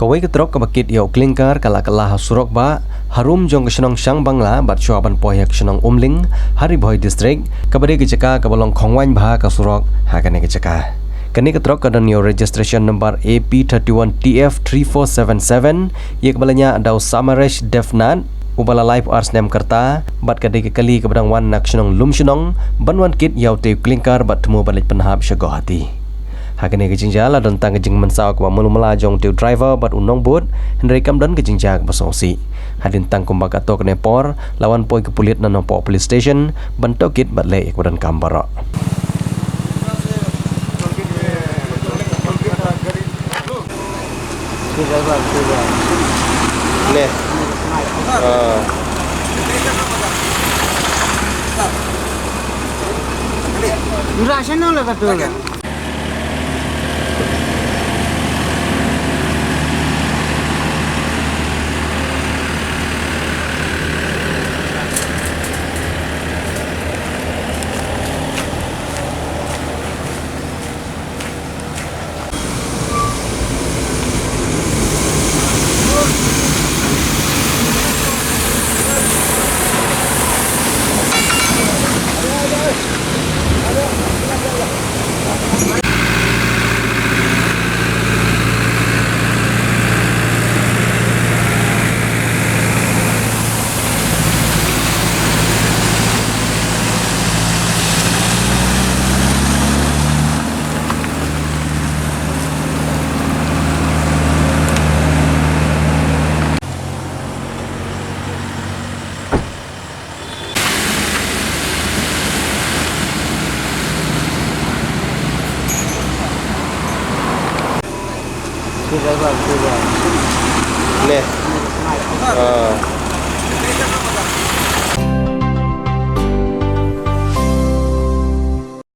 Kawai ketrok kebakit yau klingkar kala-kala surok ba harum jong kesenong syang bangla bat syuaban poyak kesenong umling hari boy distrik kabade keceka kabalong khongwan bha ka surok hakane keceka kani ketrok kadan yo registration number AP31TF3477 ye kabalanya adau Samaresh Devnat ubala life arts nem kerta bat kade kali kabadang wan nak senong lum senong banwan kit yau te klingkar bat temu balik penhab syago hati hakane kejingjala dan tang kejing mensau kwa mulu melajong tiu driver bat unong bot hendrai kamdan kejingjak basongsi hadin tang kumbak ato kene por lawan poi kepulit na nopo police station bantokit bat le ikudan kambara ne Durasi nol betul. ne